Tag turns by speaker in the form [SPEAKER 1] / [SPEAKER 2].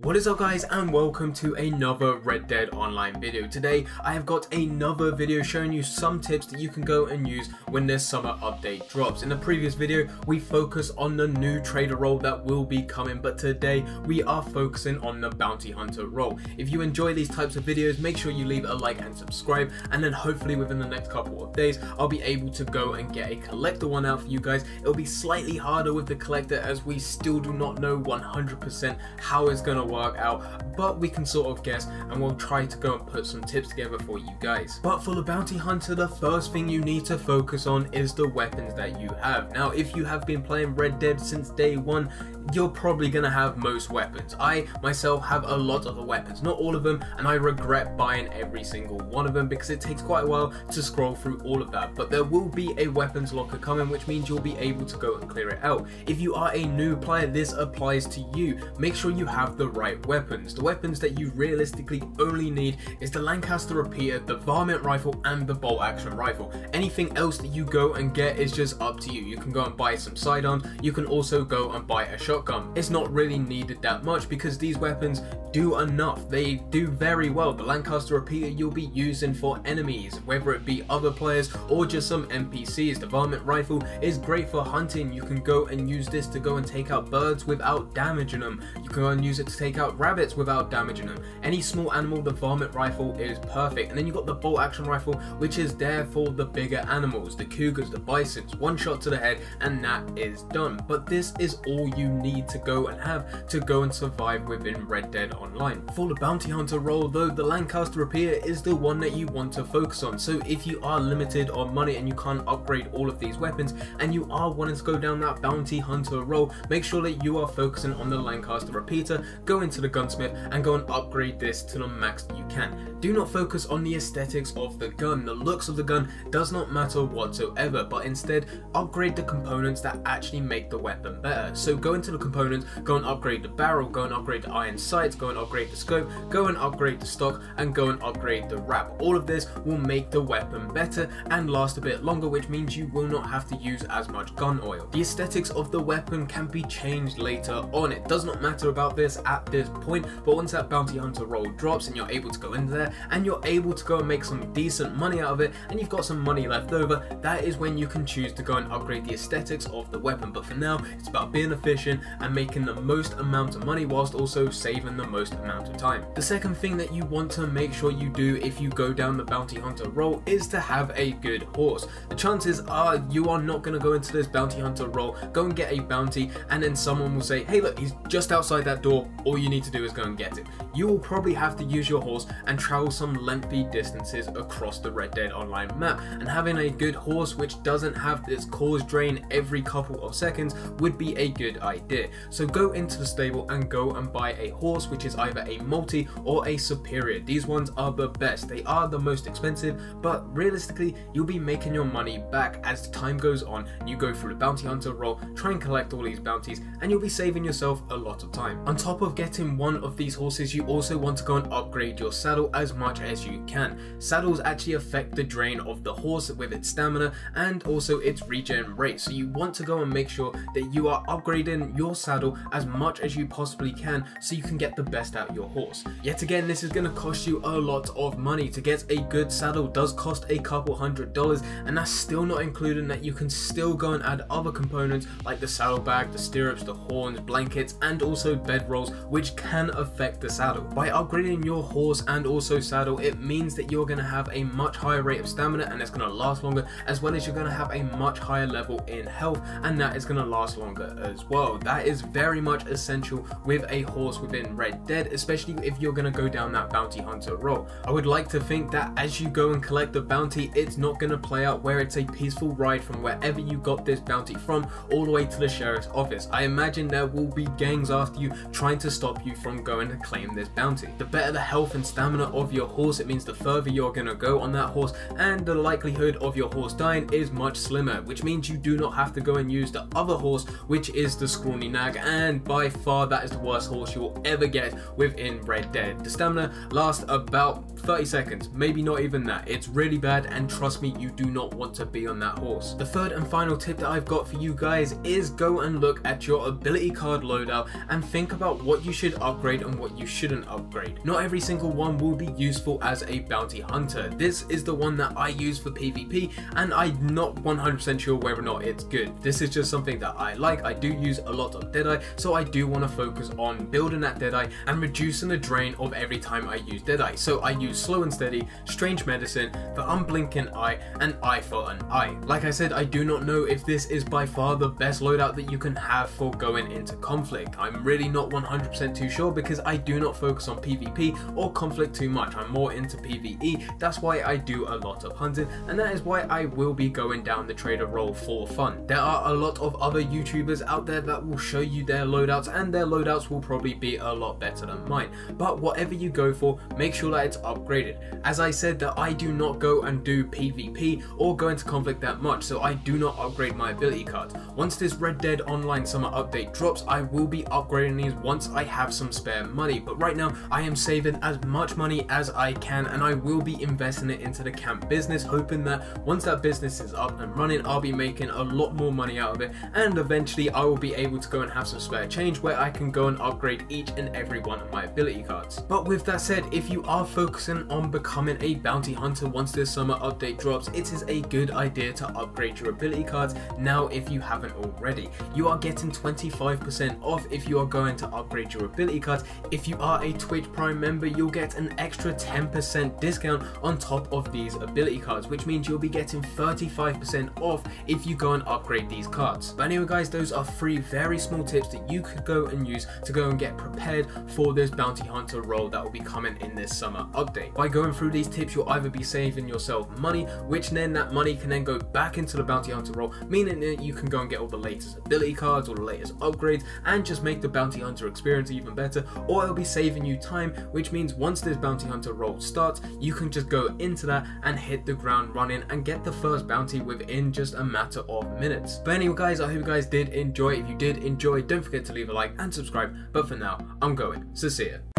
[SPEAKER 1] What is up guys, and welcome to another Red Dead Online video. Today I have got another video showing you some tips that you can go and use when this summer update drops. In the previous video we focused on the new trader role that will be coming, but today we are focusing on the bounty hunter role. If you enjoy these types of videos, make sure you leave a like and subscribe, and then hopefully within the next couple of days I'll be able to go and get a collector one out for you guys. It'll be slightly harder with the collector as we still do not know 100% how it's going to work out, but we can sort of guess, and we'll try to go and put some tips together for you guys. But for the bounty hunter, the first thing you need to focus on is the weapons that you have. Now if you have been playing Red Dead since day one, you're probably gonna have most weapons. I myself have a lot of the weapons, not all of them, and I regret buying every single one of them because it takes quite a while to scroll through all of that. But there will be a weapons locker coming, which means you'll be able to go and clear it out. If you are a new player, this applies to you. Make sure you have the right weapons. The weapons that you realistically only need is the Lancaster repeater, the varmint rifle, and the bolt action rifle. Anything else that you go and get is just up to you. You can go and buy some sidearms, you can also go and buy a shotgun. It's not really needed that much because these weapons do enough. They do very well. The Lancaster repeater you'll be using for enemies, whether it be other players or just some NPCs. The varmint rifle is great for hunting. You can go and use this to go and take out birds without damaging them. You can go and use it to take out rabbits without damaging them. Any small animal, the varmint rifle is perfect. And then you got the bolt action rifle, which is there for the bigger animals, the cougars, the bisons. One shot to the head and that is done. But this is all you need to go and have to go and survive within Red Dead Online. For the bounty hunter role though, the Lancaster repeater is the one that you want to focus on. So if you are limited on money and you can't upgrade all of these weapons and you are wanting to go down that bounty hunter role, make sure that you are focusing on the Lancaster repeater. Go into the gunsmith and go and upgrade this to the max that you can. Do not focus on the aesthetics of the gun. The looks of the gun does not matter whatsoever, but instead upgrade the components that actually make the weapon better. So go into the components, go and upgrade the barrel, go and upgrade the iron sights, go and upgrade the scope, go and upgrade the stock, and go and upgrade the wrap. All of this will make the weapon better and last a bit longer, which means you will not have to use as much gun oil. The aesthetics of the weapon can be changed later on. It does not matter about this at this point, but once that bounty hunter role drops and you're able to go in there and you're able to go and make some decent money out of it and you've got some money left over, that is when you can choose to go and upgrade the aesthetics of the weapon. But for now, it's about being efficient and making the most amount of money whilst also saving the most amount of time. The second thing that you want to make sure you do if you go down the bounty hunter role is to have a good horse. The chances are you are not going to go into this bounty hunter role, go and get a bounty, and then someone will say, hey look, he's just outside that door, all you need to do is go and get it. You will probably have to use your horse and travel some lengthy distances across the Red Dead Online map, and having a good horse which doesn't have this cause drain every couple of seconds would be a good idea. So go into the stable and go and buy a horse which is either a multi or a superior. These ones are the best. They are the most expensive, but realistically you'll be making your money back as time goes on. You go through the bounty hunter role, try and collect all these bounties, and you'll be saving yourself a lot of time. On top of getting one of these horses, you also want to go and upgrade your saddle as much as you can. Saddles actually affect the drain of the horse with its stamina and also its regen rate, so you want to go and make sure that you are upgrading your saddle as much as you possibly can so you can get the best out of your horse. Yet again, this is going to cost you a lot of money. To get a good saddle does cost a couple $100, and that's still not including that you can still go and add other components like the saddlebag, the stirrups, the horns, blankets, and also bedrolls, which can affect the saddle. By upgrading your horse and also saddle, it means that you're going to have a much higher rate of stamina and it's going to last longer, as well as you're going to have a much higher level in health, and that is going to last longer as well. That is very much essential with a horse within Red Dead, especially if you're going to go down that bounty hunter role. I would like to think that as you go and collect the bounty, it's not going to play out where it's a peaceful ride from wherever you got this bounty from all the way to the sheriff's office. I imagine there will be gangs after you trying to stop you from going to claim this bounty. The better the health and stamina of your horse, it means the further you're going to go on that horse, and the likelihood of your horse dying is much slimmer, which means you do not have to go and use the other horse, which is the scroll horny nag, and by far that is the worst horse you'll ever get within Red Dead. The stamina lasts about 30 seconds, maybe not even that. It's really bad, and trust me, you do not want to be on that horse. The third and final tip that I've got for you guys is go and look at your ability card loadout and think about what you should upgrade and what you shouldn't upgrade. Not every single one will be useful as a bounty hunter. This is the one that I use for PvP, and I'm not 100% sure whether or not it's good. This is just something that I like. I do use a lot of Deadeye, so I do want to focus on building that Deadeye and reducing the drain of every time I use Deadeye. So I use Slow and Steady, Strange Medicine, the Unblinking Eye, and Eye for an Eye. Like I said, I do not know if this is by far the best loadout that you can have for going into conflict. I'm really not 100% too sure because I do not focus on PvP or conflict too much. I'm more into PvE. That's why I do a lot of hunting, and that is why I will be going down the trader role for fun. There are a lot of other YouTubers out there that will show you their loadouts, and their loadouts will probably be a lot better than mine. But whatever you go for, make sure that it's upgraded. As I said, that I do not go and do PvP or go into conflict that much, so I do not upgrade my ability cards. Once this Red Dead Online summer update drops, I will be upgrading these once I have some spare money. But right now, I am saving as much money as I can, and I will be investing it into the camp business, hoping that once that business is up and running, I'll be making a lot more money out of it, and eventually I will be able to go and have some spare change where I can go and upgrade each and every one of my ability cards. But with that said, if you are focusing on becoming a bounty hunter once this summer update drops, it is a good idea to upgrade your ability cards now if you haven't already. You are getting 25% off if you are going to upgrade your ability cards. If you are a Twitch Prime member, you'll get an extra 10% discount on top of these ability cards, which means you'll be getting 35% off if you go and upgrade these cards. But anyway guys, those are 3 very small tips that you could go and use to go and get prepared for this bounty hunter role that will be coming in this summer update. By going through these tips, you'll either be saving yourself money, which then that money can then go back into the bounty hunter role, meaning that you can go and get all the latest ability cards or the latest upgrades and just make the bounty hunter experience even better, or it'll be saving you time, which means once this bounty hunter role starts, you can just go into that and hit the ground running and get the first bounty within just a matter of minutes. But anyway guys, I hope you guys did enjoy. If you did enjoy, don't forget to leave a like and subscribe. But for now, I'm going. So see ya.